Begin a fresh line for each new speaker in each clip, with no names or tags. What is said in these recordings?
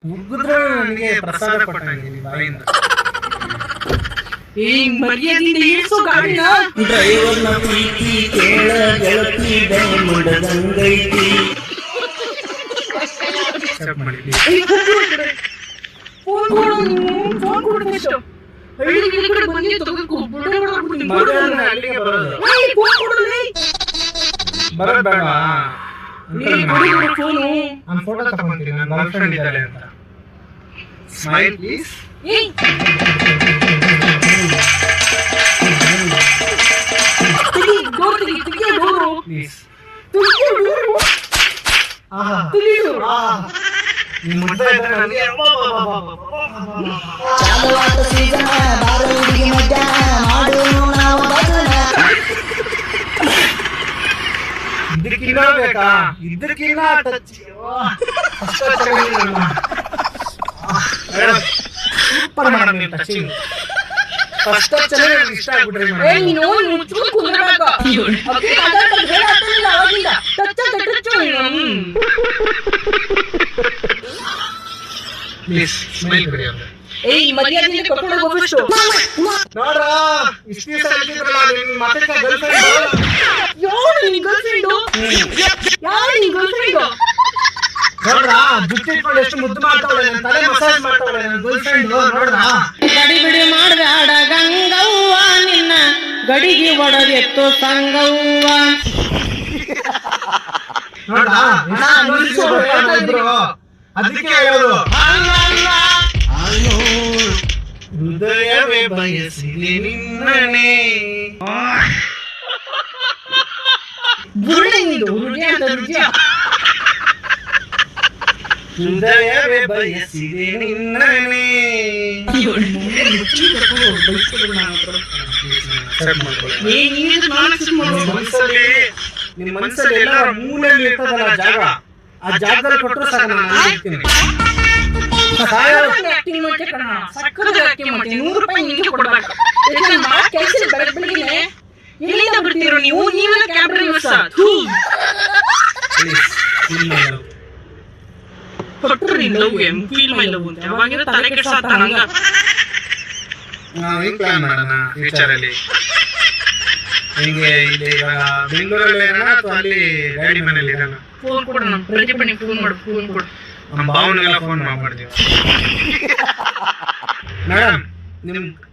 ಮುಗಿದ್ರೆ ನನಗೆ ಪ್ರಸಾದ ಕೊಟ್ಟಂಗೆ ನಿಮ್ಮ ಬಾಯಿಂದ.
ಮರ್ಯಾದಿಂದ ಇಳಿಸು ಗಾಡಿನ.
ಡ್ರೈವರ್ನ ಪ್ರೀತಿ ಕೇಳ ಗೆಳತಿ ಮುಂಡದಂಗೈತಿ.
ಫೋನ್ ಕೊಡು. ಹಳ್ಳಿ ಕಡೆ ಬಂದು ತಗೋಬೇಕು.
ಅಲ್ಲಿಗೆ ಬರೋದು ಬರೋದು ಬೇಡ.
ಫೋನು
ನಾನು ಫೋಟೋ ತಗೊಂತೀನಿ, ನನ್ನ ಗರ್ಲ್ ಫ್ರೆಂಡ್ ಇದ್ದಾಳೆ ಅಂತ. Smile please. ಪ್ಲೀಸ್
ಚಾಲುವಾತ ಸೀಸನ ಬಾರ ಹುಡುಗಿ ಮಜಾ ಮಾಡೋನು ನಾವು ಬದನ.
ಇದಕ್ಕಿನ್ನ ಬೇಕಾ? ಇದಕ್ಕಿನ್ನ ಸೂಪರ್ ಮೇಡಮ್ ನೀವು ಟಚಿಂಗ್. ಫಸ್ಟ್ ಟಚ್ ಇಷ್ಟ ಆಗ್ಬಿಟ್ರಿ ಮೇಡಮ್.
ನೀನು ಮುಚ್ಚು ಕುಂದ್ರಬೇಕು. ಓಕೆ ಅದನ್ನ ಹೇಳತ್ತಿಲ್ಲ ಆಗಿಲ್ಲ. ಟಚ್
ಪ್ಲೀಸ್ ಸ್ಮೈಲ್ ಕೊಡಿ ಅವ್ರೆ.
ಮರ್ಯಾದಿಂದ ಕರ್ಕೊಂಡು ಹೋಗಷ್ಟು.
ನೋಡ್ರ ಇಷ್ಟು ದಿವಸ ಹೇಳ್ತಿದ್ರಲ್ಲ ನಿಮ್ಮ ಮತ್ತೆ ಗರ್ಲ್ ಫ್ರೆಂಡ್.
ಯಾರು ನಿನ್ ಗರ್ಲ್ ಫ್ರೆಂಡು?
ನೋಡ್ರ ಜುಟ್ಟಿ ಇಟ್ಕೊಂಡು ಎಷ್ಟು ಮುದ್ದು ಮಾಡ್ತಾವಳೆ, ನನ್ನ ತಲೆ ಮಸಾಜ್ ಮಾಡ್ತಾವಳೆ ನನ್ನ ಗರ್ಲ್ ಫ್ರೆಂಡ್. ನೋಡ್ರ
ಗಡಿಬಿಡಿ ಮಾಡಬೇಡ ಗಂಗವ್ವ, ನಿನ್ನ ಗಡಿಗೆ ಒಡದೆತ್ತು ಸಂಗವ್ವ.
ನೋಡ್ರ ಇದ್ರು ಅದಕ್ಕೆ ಹೇಳೋದು. ಹೃದಯವೇ ಬಯಸಿದೆ ನಿನ್ನನೆ. ಹೃದಯವೇ ಬಯಸಿದೆ ನಿನ್ನನೆ. ನಿಮ್ಮ ಮನಸ್ಸಲ್ಲಿ ಎಲ್ಲರ ಮೂಲೆಯಲ್ಲಿ ಇರ್ತದಲ್ಲ ಜಾಗ, ಆ ಜಾಗದಲ್ಲಿ ಕೊಟ್ಟರು ಸಾಕು, ನಾನು ಹೇಳ್ತೀನಿ.
ಎಲ್ಲಿಂದ ಬಿಡ್ತೀರೋ ನೀವು? ನೀವೆಲ್ಲ ಕ್ಯಾಮ್ರಾ ಯೂಸ್ ಕೊಟ್ಟರು ಲವ್ ಫೀಲ್ ಮೈ ಲವ್ ಅಂತ ಯಾವಾಗಿರೋ ತಲೆ ಕೆಡ್ಸಾತ ನಂಗ.
ನಾವು ಹಿಂಗ್ ಪ್ಲಾನ್ ಮಾಡೋಣ ಫ್ಯೂಚರ್ ಅಲ್ಲಿ. ಹಿಂಗೆ ಇಲ್ಲಿ ಇವಾಗ ಬೆಂಗಳೂರಲ್ಲಿ ಇರೋಣ ಅಥವಾ ಅಲ್ಲಿ ಗಾಡಿ ಮನೇಲಿ ಇರೋಣ?
ಫೋನ್ ಕೊಡು, ನಮ್ಮ ಪ್ರತಿಭಟನೆ ಫೋನ್ ಮಾಡು. ಫೋನ್ ಕೊಡು,
ನಮ್ಮ ಭಾವನೆಲ್ಲ ಫೋನ್ ಮಾಡ್ತೀವಿ. ಮೇಡಮ್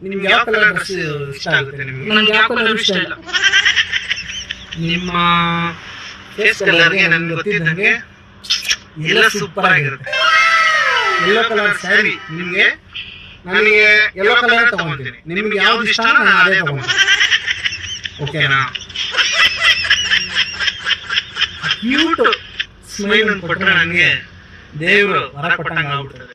ನಿಮ್ಗೆ ಯಾವ ಕಲರ್ ಡ್ರೆಸ್ ಇಷ್ಟ ಆಗುತ್ತೆ? ನಿಮ್ಗೆ
ನನ್ಗೆ ಯಾವ ಕಲರ್ ಇಷ್ಟ ಇಲ್ಲ.
ನಿಮ್ಮ ಫೇಸ್ ಕಲರ್ಗೆ ನನ್ಗೆ ಗೊತ್ತಿದ್ದಂಗೆ ಎಲ್ಲ ಸೂಪರ್ ಆಗಿರುತ್ತೆ. ಯೆಲ್ಲೋ ಕಲರ್ ಸ್ಯಾರಿ ನಿಮ್ಗೆ, ನನಗೆ ಯೆಲ್ಲೋ ಕಲರ್ ತಗೊಂತೀನಿ. ನಿಮ್ಗೆ ಯಾವ್ದು ಇಷ್ಟ ನಾನು ಅದೇ ತಗೊಂತೀನಿ. ಓಕೆನಾ? ಕ್ಯೂಟ್ ಸ್ಮೈಲ್ ಕೊಟ್ರೆ ನನಗೆ ದೇವರು ವರ ಕೊಟ್ಟಂಗೆ ಆಗ್ಬಿಡ್ತದೆ.